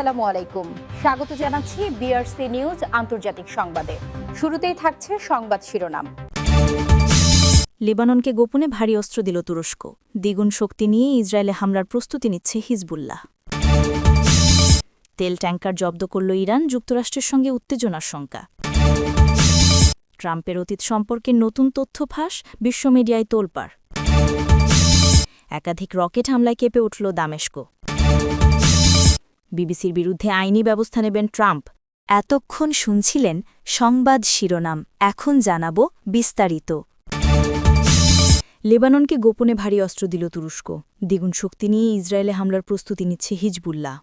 আসসালামু আলাইকুম। স্বাগত জানাচ্ছি বিআরসি নিউজ আন্তর্জাতিক সংবাদে। শুরুতেই থাকছে সংবাদ শিরোনাম। লেবাননকে গোপনে ভারী অস্ত্র দিল তুরস্ক। দ্বিগুণ শক্তি নিয়ে ইসরায়েলে হামলার প্রস্তুতি নিচ্ছে হিজবুল্লাহ। তেল ট্যাঙ্কার জব্দ করল ইরান, যুক্তরাষ্ট্রের সঙ্গে উত্তেজনার শঙ্কা। ট্রাম্পের অতীত সম্পর্কে নতুন তথ্য ফাঁস, বিশ্ব মিডিয়ায় তোলপাড়। একাধিক রকেট হামলায় কেঁপে উঠল দামেস্ক। বিবিসির বিরুদ্ধে আইনি ব্যবস্থা নেবেন ট্রাম্প। এতক্ষণ শুনছিলেন সংবাদ শিরোনাম, এখন জানাব বিস্তারিত। লেবাননকে গোপনে ভারী অস্ত্র দিল তুরস্ক। দ্বিগুণ শক্তি নিয়ে ইসরায়েলে হামলার প্রস্তুতি নিচ্ছে হিজবুল্লাহ।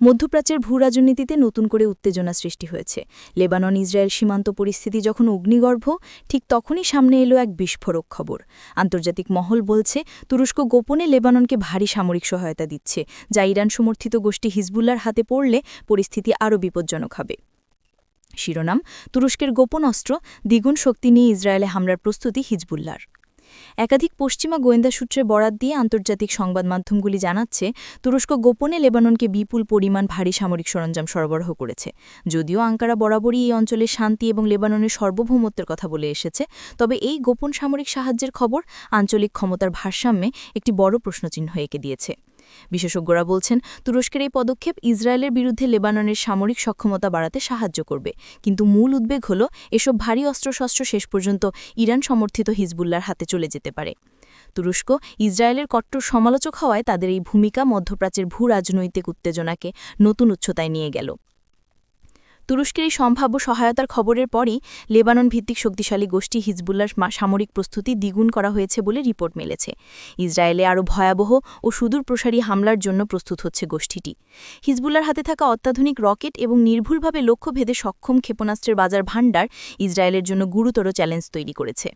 মধ্যপ্রাচ্যের ভূরাজনীতিতে নতুন করে উত্তেজনা সৃষ্টি হয়েছে। লেবানন ইসরায়েল সীমান্ত পরিস্থিতি যখন অগ্নিগর্ভ, ঠিক তখনই সামনে এলো এক বিস্ফোরক খবর। আন্তর্জাতিক মহল বলছে তুরস্ক গোপনে লেবাননকে ভারী সামরিক সহায়তা দিচ্ছে, যা ইরান সমর্থিত গোষ্ঠী হিজবুল্লাহর হাতে পড়লে পরিস্থিতি আরও বিপজ্জনক হবে। শিরোনাম: তুরস্কের গোপন অস্ত্র, দ্বিগুণ শক্তি নিয়ে ইসরায়েলে হামলার প্রস্তুতি হিজবুল্লাহর। একাধিক পশ্চিমা গোয়েন্দা সূত্রে বরাত দিয়ে আন্তর্জাতিক সংবাদ মাধ্যমগুলি জানাচ্ছে, তুরস্ক গোপনে লেবাননকে বিপুল পরিমাণ ভারী সামরিক সরঞ্জাম সরবরাহ করেছে। যদিও আঙ্কারা বরাবরই এই অঞ্চলের শান্তি এবং লেবাননের সার্বভৌমত্বের কথা বলে এসেছে, তবে এই গোপন সামরিক সাহায্যের খবর আঞ্চলিক ক্ষমতার ভারসাম্যে একটি বড় প্রশ্নচিহ্ন এঁকে দিয়েছে। বিশেষজ্ঞরা বলছেন, তুরস্কের এই পদক্ষেপ ইসরায়েলের বিরুদ্ধে লেবাননের সামরিক সক্ষমতা বাড়াতে সাহায্য করবে, কিন্তু মূল উদ্বেগ হল এসব ভারী অস্ত্রশস্ত্র শেষ পর্যন্ত ইরান সমর্থিত হিজবুল্লাহর হাতে চলে যেতে পারে। তুরস্ক ইসরায়েলের কট্টর সমালোচক হওয়ায় তাদের এই ভূমিকা মধ্যপ্রাচ্যের ভূরাজনৈতিক উত্তেজনাকে নতুন উচ্চতায় নিয়ে গেল। তুরস্কের এই সম্ভাব্য সহায়তার খবরের পরই লেবানন ভিত্তিক শক্তিশালী গোষ্ঠী হিজবুল্লাহর সামরিক প্রস্তুতি দ্বিগুণ করা হয়েছে বলে রিপোর্ট মিলেছে। ইসরায়েলে আরও ভয়াবহ ও সুদূরপ্রসারী হামলার জন্য প্রস্তুত হচ্ছে গোষ্ঠীটি। হিজবুল্লাহর হাতে থাকা অত্যাধুনিক রকেট এবং নির্ভুলভাবে লক্ষ্যভেদে সক্ষম ক্ষেপণাস্ত্রের বাজার ভাণ্ডার ইসরায়েলের জন্য গুরুতর চ্যালেঞ্জ তৈরি করেছে।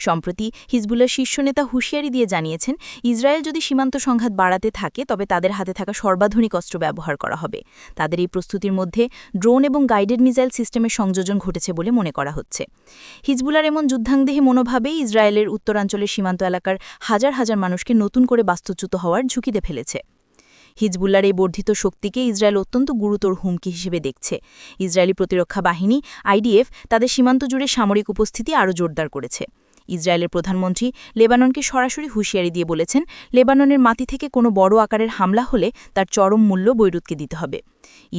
সম্প্রতি হিজবুল্লাহর শীর্ষ নেতা হুঁশিয়ারি দিয়ে জানিয়েছেন, ইসরায়েল যদি সীমান্ত সংঘাত বাড়াতে থাকে তবে তাদের হাতে থাকা সর্বাধুনিক অস্ত্র ব্যবহার করা হবে। তাদের এই প্রস্তুতির মধ্যে ড্রোন এবং গাইডেড মিসাইল সিস্টেমের সংযোজন ঘটেছে বলে মনে করা হচ্ছে। হিজবুল্লাহর এমন যুদ্ধাংদেহী মনোভাবেই ইসরায়েলের উত্তরাঞ্চলের সীমান্ত এলাকার হাজার হাজার মানুষকে নতুন করে বাস্তুচ্যুত হওয়ার ঝুঁকিতে ফেলেছে। হিজবুল্লাহর এই বর্ধিত শক্তিকে ইসরায়েল অত্যন্ত গুরুতর হুমকি হিসেবে দেখছে। ইসরায়েলি প্রতিরক্ষা বাহিনী আইডিএফ তাদের সীমান্ত জুড়ে সামরিক উপস্থিতি আরও জোরদার করেছে। ইসরায়েলের প্রধানমন্ত্রী লেবাননকে সরাসরি হুঁশিয়ারি দিয়ে বলেছেন, লেবাননের মাটি থেকে কোনো বড় আকারের হামলা হলে তার চরম মূল্য বৈরুতকে দিতে হবে।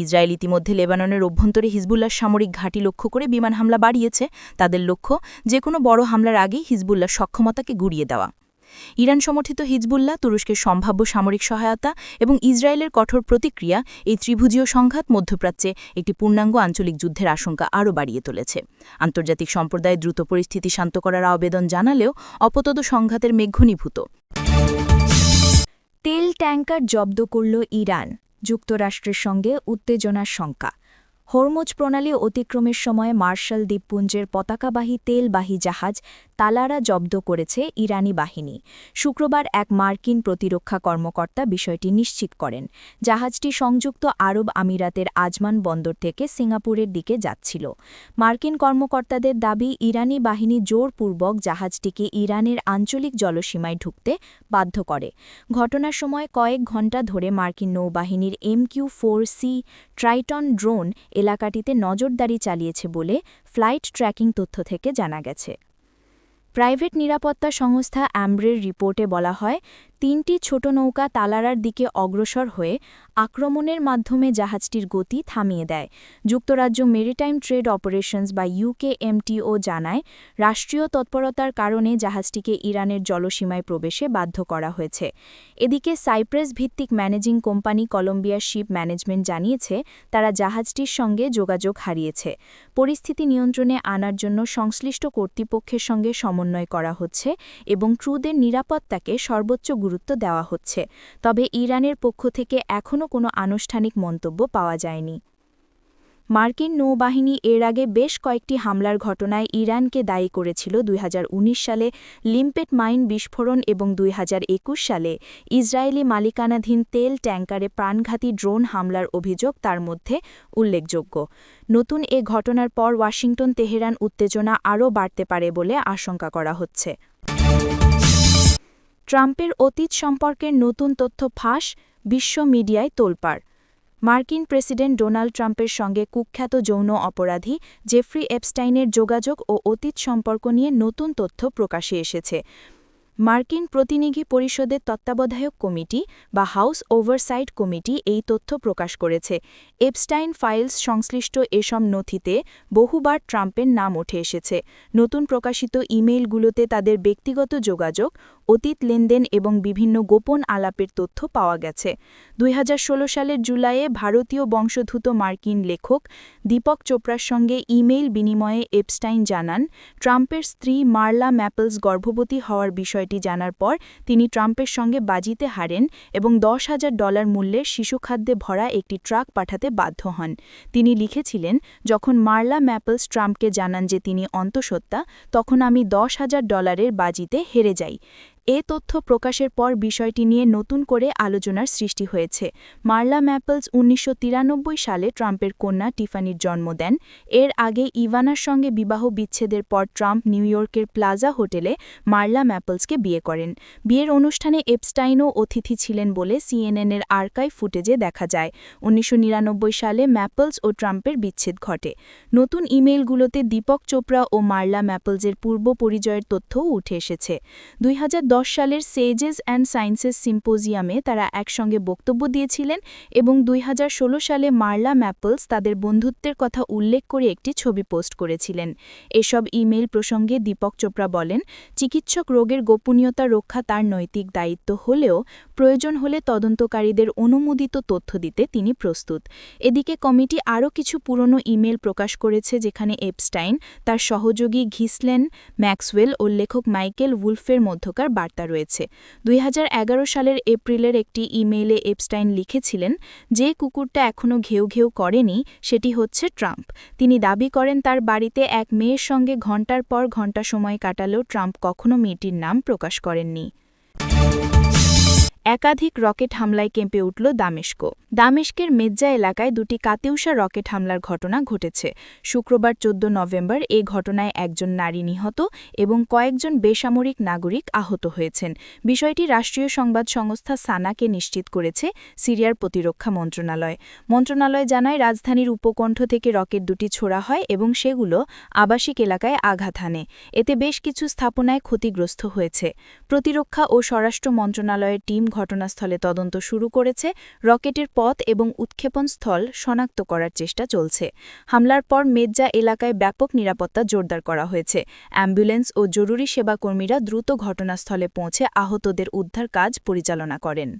ইসরায়েল ইতিমধ্যে লেবাননের অভ্যন্তরে হিজবুল্লাহর সামরিক ঘাঁটি লক্ষ্য করে বিমান হামলা বাড়িয়েছে। তাদের লক্ষ্য যে কোনো বড় হামলার আগেই হিজবুল্লাহর সক্ষমতাকে গুড়িয়ে দেওয়া। ইরান সমর্থিত হিজবুল্লাহ, তুরস্কের সম্ভাব্য সামরিক সহায়তা এবং ইসরায়েলের কঠোর প্রতিক্রিয়া, এই ত্রিভুজীয় সংঘাত মধ্যপ্রাচ্যে একটি পূর্ণাঙ্গ আঞ্চলিক যুদ্ধের আশঙ্কা আরও বাড়িয়ে তুলেছে। আন্তর্জাতিক সম্প্রদায় দ্রুত পরিস্থিতি শান্ত করার আবেদন জানালেও অপতদ সংঘাতের মেঘ ঘনীভূত। তেল ট্যাঙ্কার জব্দ করল ইরান, যুক্তরাষ্ট্রের সঙ্গে উত্তেজনার শঙ্কা। হরমুজ প্রণালী অতিক্রমের সময় মার্শাল দ্বীপপুঞ্জের পতাকাবাহী তেলবাহী জাহাজ তালারা জব্দ করেছে ইরানি বাহিনী। শুক্রবার এক মার্কিন প্রতিরক্ষা কর্মকর্তা বিষয়টি নিশ্চিত করেন। জাহাজটি সংযুক্ত আরব আমিরাতের আজমান বন্দর থেকে সিঙ্গাপুরের দিকে যাচ্ছিল। মার্কিন কর্মকর্তাদের দাবি, ইরানি বাহিনী জোরপূর্বক জাহাজটিকে ইরানের আঞ্চলিক জলসীমায় ঢুকতে বাধ্য করে। ঘটনার সময় কয়েক ঘণ্টা ধরে মার্কিন নৌবাহিনীর MQ-4C ট্রাইটন ড্রোন এলাকাটিতে নজরদারি চালিয়েছে বলে ফ্লাইট ট্র্যাকিং তথ্য থেকে জানা গেছে। প্রাইভেট নিরাপত্তা সংস্থা অ্যাম্ব্রের রিপোর্টে বলা হয়, 3টি ছোট নৌকা তালারার দিকে অগ্রসর হয়ে আক্রমণের মাধ্যমে জাহাজটির গতি থামিয়ে দেয়। যুক্তরাজ্য মেরিটাইম ট্রেড অপারেশনস বা UKMTO জানায়, রাষ্ট্রীয় তৎপরতার কারণে জাহাজটিকে ইরানের জলসীমায় প্রবেশে বাধ্য করা হয়েছে। এদিকে সাইপ্রাস ভিত্তিক managing company Columbia ship management জানিয়েছে, তারা জাহাজটির সঙ্গে যোগাযোগ হারিয়েছে। পরিস্থিতি নিয়ন্ত্রণে আনার জন্য সংশ্লিষ্ট কর্তৃপক্ষের সঙ্গে সমন্বয় করা হচ্ছে এবং ক্রুদের নিরাপত্তাকে সর্বোচ্চ গুরুত্ব দেওয়া হচ্ছে। তবে ইরানের পক্ষ থেকে এখনও কোনো আনুষ্ঠানিক মন্তব্য পাওয়া যায়নি। মার্কিন নৌবাহিনী এর আগে বেশ কয়েকটি হামলার ঘটনায় ইরানকে দায়ী করেছিল। 2019 সালে লিম্পেট মাইন বিস্ফোরণ এবং 2021 সালে ইসরায়েলি মালিকানাধীন তেল ট্যাঙ্কারে প্রাণঘাতী ড্রোন হামলার অভিযোগ তার মধ্যে উল্লেখযোগ্য। নতুন এ ঘটনার পর ওয়াশিংটন তেহরান উত্তেজনা আরও বাড়তে পারে বলে আশঙ্কা করা হচ্ছে। ট্রাম্পের অতীত সম্পর্কের নতুন তথ্য ফাঁস, বিশ্ব মিডিয়ায় তোলপাড়। মার্কিন প্রেসিডেন্ট ডোনাল্ড ট্রাম্পের সঙ্গে কুখ্যাত যৌন অপরাধী জেফ্রি এপস্টাইনের যোগাযোগ ও অতীত সম্পর্ক নিয়ে নতুন তথ্য প্রকাশে এসেছে। মার্কিন প্রতিনিধি পরিষদের তত্ত্বাবধায়ক কমিটি বা হাউস ওভারসাইট কমিটি এই তথ্য প্রকাশ করেছে। এপস্টাইন ফাইলস সংশ্লিষ্ট এসব নথিতে বহুবার ট্রাম্পের নাম উঠে এসেছে। নতুন প্রকাশিত ইমেইলগুলোতে তাদের ব্যক্তিগত যোগাযোগ, অতীত লেনদেন এবং বিভিন্ন গোপন আলাপের তথ্য পাওয়া গেছে। 2016 সালের জুলাইয়ে ভারতীয় বংশোদ্ভূত মার্কিন লেখক দীপক চোপড়ার সঙ্গে ইমেইল বিনিময়ে এপস্টাইন জানান, ট্রাম্পের স্ত্রী মার্লা ম্যাপলস গর্ভবতী হওয়ার বিষয়টি জানার পর তিনি ট্রাম্পের সঙ্গে বাজিতে হারেন এবং $10,000 মূল্যের শিশুখাদ্যে ভরা একটি ট্রাক পাঠাতে বাধ্য হন। তিনি লিখেছিলেন, যখন মার্লা ম্যাপলস ট্রাম্পকে জানান যে তিনি অন্তঃসত্ত্বা, তখন আমি $10,000 বাজিতে হেরে যাই। এ তথ্য প্রকাশের পর বিষয়টি নিয়ে নতুন করে আলোচনার সৃষ্টি হয়েছে। মার্লা ম্যাপলস 1993 সালে ট্রাম্পের কন্যা টিফানির জন্ম দেন। এর আগে ইভানার সঙ্গে বিবাহ বিচ্ছেদের পর ট্রাম্প নিউ ইয়র্কের প্লাজা হোটেলে মার্লা ম্যাপলসকে বিয়ে করেন। বিয়ের অনুষ্ঠানে এপস্টাইনও অতিথি ছিলেন বলে সিএনএনের আর্কাইভ ফুটেজে দেখা যায়। 1999 সালে ম্যাপলস ও ট্রাম্পের বিচ্ছেদ ঘটে। নতুন ইমেইলগুলোতে দীপক চোপড়া ও মার্লা ম্যাপলসের পূর্ব পরিচয়ের তথ্যও উঠে এসেছে। 2010 সালের সেজেস অ্যান্ড সায়েন্সেস সিম্পোজিয়ামে তারা একসঙ্গে বক্তব্য দিয়েছিলেন এবং 2016 সালে মার্লা ম্যাপলস তাদের বন্ধুত্বের কথা উল্লেখ করে একটি ছবি পোস্ট করেছিলেন। এসব ইমেইল প্রসঙ্গে দীপক চোপড়া বলেন, চিকিৎসক রোগের গোপনীয়তা রক্ষা তার নৈতিক দায়িত্ব হলেও প্রয়োজন হলে তদন্তকারীদের অনুমোদিত তথ্য দিতে তিনি প্রস্তুত। এদিকে কমিটি আরও কিছু পুরনো ইমেইল প্রকাশ করেছে যেখানে এপস্টাইন, তার সহযোগী ঘিসলেন ম্যাক্সওয়েল ও লেখক মাইকেল উলফের মধ্যকার বার্তা রয়েছে। 2011 সালের এপ্রিলের একটি ইমেইলে এপস্টাইন লিখেছিলেন, যে কুকুরটা এখনও ঘেউ ঘেউ করেনি সেটি হচ্ছে ট্রাম্প। তিনি দাবি করেন তার বাড়িতে এক মেয়ের সঙ্গে ঘণ্টার পর ঘণ্টা সময় কাটালেও ট্রাম্প কখনও মেয়েটির নাম প্রকাশ করেননি। একাধিক রকেট হামলায় কেঁপে উঠল দামেস্ক। দামেস্কের মেজ্জা এলাকায় দুটি কাতিউশা রকেট হামলার ঘটনা ঘটেছে। শুক্রবার 14 নভেম্বর এ ঘটনায় একজন নারী নিহত এবং কয়েকজন বেসামরিক নাগরিক আহত হয়েছেন। বিষয়টি রাষ্ট্রীয় সংবাদ সংস্থা সানাকে নিশ্চিত করেছে সিরিয়ার প্রতিরক্ষা মন্ত্রণালয়। মন্ত্রণালয় জানায়, রাজধানীর উপকণ্ঠ থেকে রকেট দুটি ছোড়া হয় এবং সেগুলো আবাসিক এলাকায় আঘাত হানে। এতে বেশ কিছু স্থাপনায় ক্ষতিগ্রস্ত হয়েছে। প্রতিরক্ষা ও স্বরাষ্ট্র মন্ত্রণালয়ের টিম ঘটনাস্থলে তদন্ত শুরু করেছে। রকেটের পথ এবং উৎক্ষেপণ স্থল শনাক্ত করার চেষ্টা চলছে। হামলার পর মেজ্জা এলাকায় ব্যাপক নিরাপত্তা জোরদার করা হয়েছে। অ্যাম্বুলেন্স ও জরুরি সেবা কর্মীরা দ্রুত ঘটনাস্থলে পৌঁছে আহতদের উদ্ধার কাজ পরিচালনা করেন।